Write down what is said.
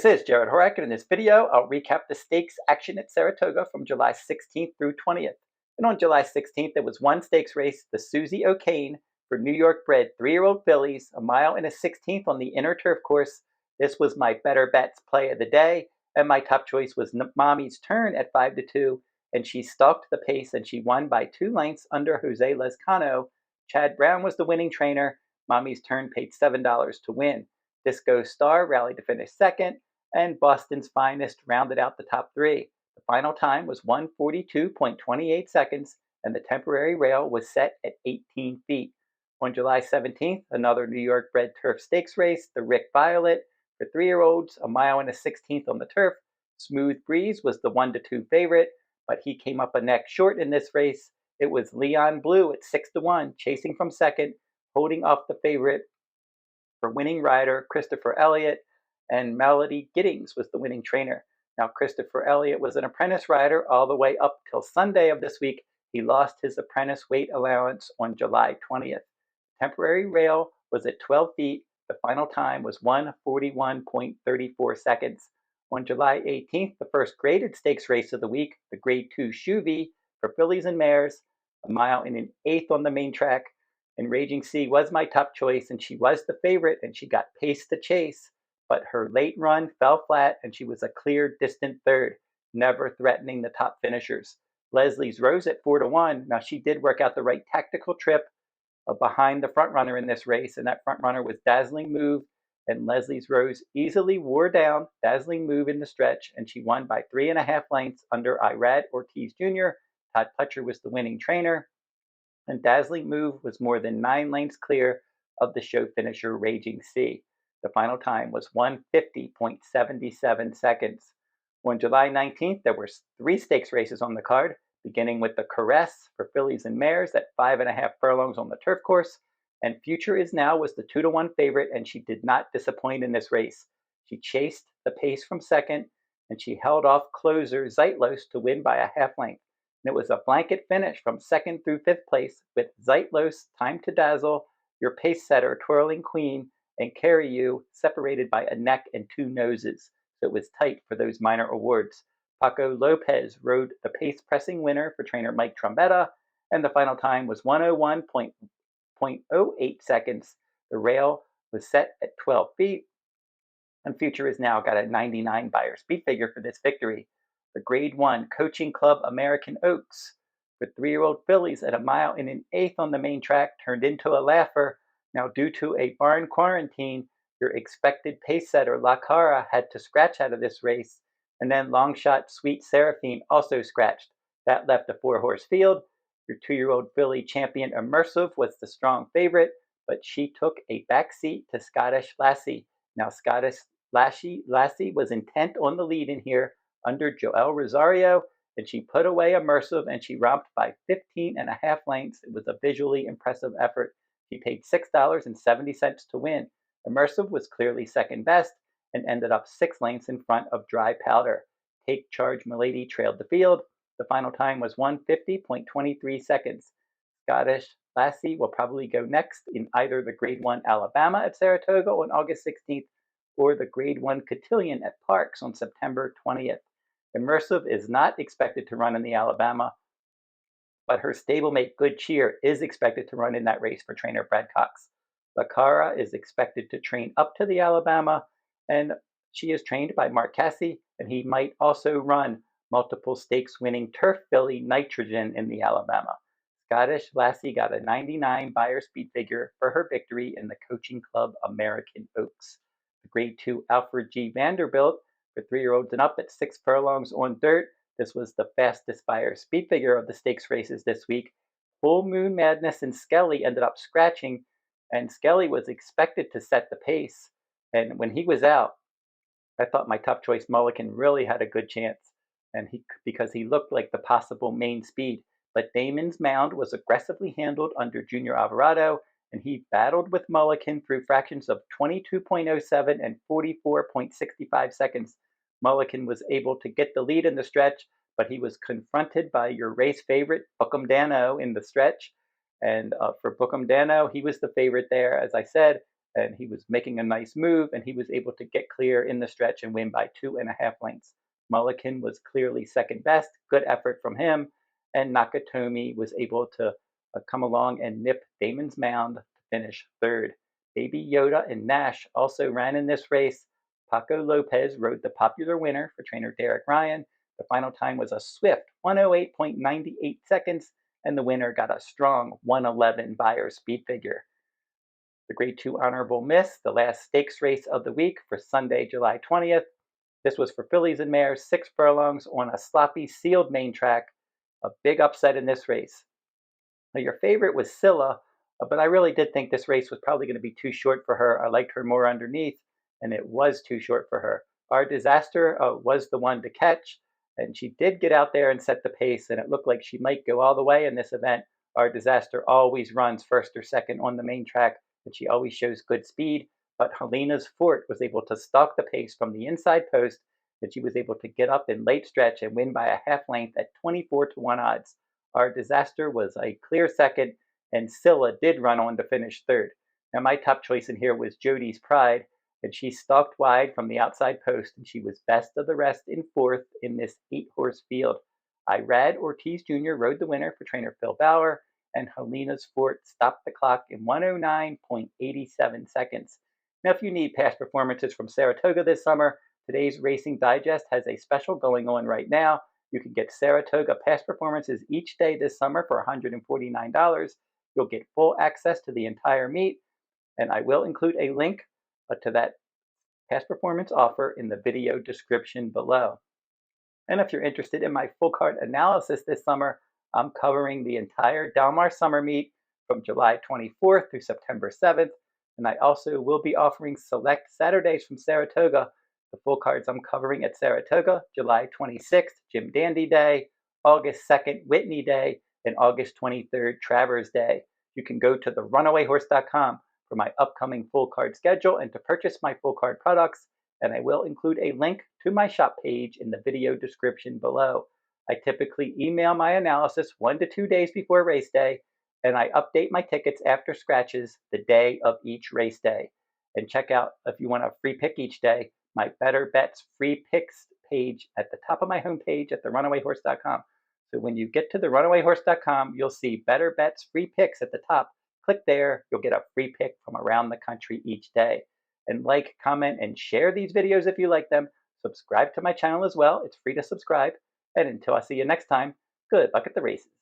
This is Jarrod Horak, and in this video, I'll recap the stakes action at Saratoga from July 16th through 20th. And on July 16th, there was one stakes race, the Susie O'Kane for New York bred 3-year-old fillies, a mile and a 16th on the inner turf course. This was my better bets play of the day, and my top choice was Mommy's Turn at 5-2, and she stalked the pace and she won by 2 lengths under Jose Lezcano. Chad Brown was the winning trainer. Mommy's Turn paid $7 to win. Disco Star rallied to finish second, and Boston's Finest rounded out the top 3. The final time was 1:42.28 seconds, and the temporary rail was set at 18 feet. On July 17th, another New York bred turf stakes race, the Rick Violet, for 3-year-olds, a mile and a 16th on the turf. Smooth Breeze was the 1-2 favorite, but he came up a neck short in this race. It was Leon Blue at 6-1, chasing from second, holding off the favorite for winning rider Christopher Elliott, and Melody Giddings was the winning trainer. Now, Christopher Elliott was an apprentice rider all the way up till Sunday of this week. He lost his apprentice weight allowance on July 20th. Temporary rail was at 12 feet. The final time was 1:41.34 seconds. On July 18th, the first graded stakes race of the week, the Grade 2 Chuvy for fillies and mares, a mile and an eighth on the main track. And Raging Sea was my top choice, and she was the favorite, and she got pace to chase. But her late run fell flat, and she was a clear, distant third, never threatening the top finishers. Leslie's Rose at 4-1. Now, she did work out the right tactical trip behind the front runner in this race, and that front runner was Dazzling Move, and Leslie's Rose easily wore down Dazzling Move in the stretch, and she won by 3.5 lengths under Irad Ortiz Jr. Todd Pletcher was the winning trainer, and Dazzling Move was more than 9 lengths clear of the show finisher Raging Sea. The final time was 1:50.77 seconds. On July 19th, there were 3 stakes races on the card, beginning with the Caress for fillies and mares at 5.5 furlongs on the turf course. And Future Is Now was the 2-1 favorite, and she did not disappoint in this race. She chased the pace from second, and she held off closer Zeitlos to win by a half length. And it was a blanket finish from second through 5th place, with Zeitlos, Time to Dazzle, Your Pace Setter, Twirling Queen, and Carry You separated by a neck and 2 noses. So it was tight for those minor awards. Paco Lopez rode the pace-pressing winner for trainer Mike Trombetta, and the final time was 1:01.08 seconds. The rail was set at 12 feet, and Future Is Now got a 99 Beyer speed figure for this victory. The Grade 1 Coaching Club American Oaks for 3-year-old fillies at a mile and an eighth on the main track turned into a laugher. Now, due to a barn quarantine, your expected pace setter La Cara had to scratch out of this race, and then long shot Sweet Seraphine also scratched. That left a 4-horse field. Your 2-year-old filly Champion Immersive was the strong favorite, but she took a backseat to Scottish Lassie. Now, Scottish Lassie was intent on the lead in here under Joel Rosario, and she put away Immersive, and she romped by 15.5 lengths. It was a visually impressive effort. She paid $6.70 to win. Immersive was clearly second best and ended up 6 lengths in front of Dry Powder. Take Charge Milady trailed the field. The final time was 1:50.23 seconds. Scottish Lassie will probably go next in either the Grade 1 Alabama at Saratoga on August 16th or the Grade 1 Cotillion at Parks on September 20th. Immersive is not expected to run in the Alabama, but her stablemate Good Cheer is expected to run in that race for trainer Brad Cox. La Cara is expected to train up to the Alabama, and she is trained by Mark Casse, and he might also run multiple stakes winning turf filly Nitrogen in the Alabama. Scottish Lassie got a 99 Beyer speed figure for her victory in the Coaching Club American Oaks. The Grade 2 Alfred G. Vanderbilt for 3-year-olds and up at 6 furlongs on dirt. This was the fastest Beyer speed figure of the stakes races this week. Full Moon Madness and Skelly ended up scratching, and Skelly was expected to set the pace. And when he was out, I thought my top choice Mulligan really had a good chance, and because he looked like the possible main speed. But Damon's Mound was aggressively handled under Junior Alvarado, and he battled with Mulligan through fractions of 22.07 and 44.65 seconds. Mulligan was able to get the lead in the stretch, but he was confronted by your race favorite, Bookham Danno, in the stretch. And for Bookham Danno, he was the favorite there, as I said, and he was making a nice move, and he was able to get clear in the stretch and win by 2.5 lengths. Mulliken was clearly second best. Good effort from him. And Nakatomi was able to come along and nip Damon's Mound to finish third. Baby Yoda and Nash also ran in this race. Paco Lopez rode the popular winner for trainer Derek Ryan. The final time was a swift 108.98 seconds, and the winner got a strong 111 Beyer speed figure. The Grade 2 Honorable Miss, the last stakes race of the week for Sunday, July 20th. This was for fillies and mares, 6 furlongs on a sloppy sealed main track. A big upset in this race. Now, your favorite was Scylla, but I really did think this race was probably going to be too short for her. I liked her more underneath, and it was too short for her. Our Disaster was the one to catch, and she did get out there and set the pace, and it looked like she might go all the way in this event. Our Disaster always runs first or second on the main track, and she always shows good speed. But Halina's Forte was able to stalk the pace from the inside post, and she was able to get up in late stretch and win by a half length at 24-1 odds. Our Disaster was a clear second, and Scylla did run on to finish third. Now, my top choice in here was Jody's Pride, and she stalked wide from the outside post, and she was best of the rest in fourth in this 8-horse field. Irad Ortiz Jr. rode the winner for trainer Phil Bauer, and Halina's Forte stopped the clock in 109.87 seconds. Now, if you need past performances from Saratoga this summer, today's Racing Digest has a special going on right now. You can get Saratoga past performances each day this summer for $149. You'll get full access to the entire meet, and I will include a link to that past performance offer in the video description below. And if you're interested in my full card analysis this summer, I'm covering the entire Del Mar Summer Meet from July 24th through September 7th. And I also will be offering select Saturdays from Saratoga. The full cards I'm covering at Saratoga, July 26th, Jim Dandy Day, August 2nd, Whitney Day, and August 23rd, Travers Day. You can go to therunawayhorse.com for my upcoming full card schedule and to purchase my full card products. And I will include a link to my shop page in the video description below. I typically email my analysis 1 to 2 days before race day, and I update my tickets after scratches the day of each race day. And check out, if you want a free pick each day, my Better Bets free picks page at the top of my homepage at therunawayhorse.com. So when you get to therunawayhorse.com, you'll see Better Bets free picks at the top. Click there, you'll get a free pick from around the country each day. And like, comment, and share these videos if you like them. Subscribe to my channel as well. It's free to subscribe. And until I see you next time, good luck at the races.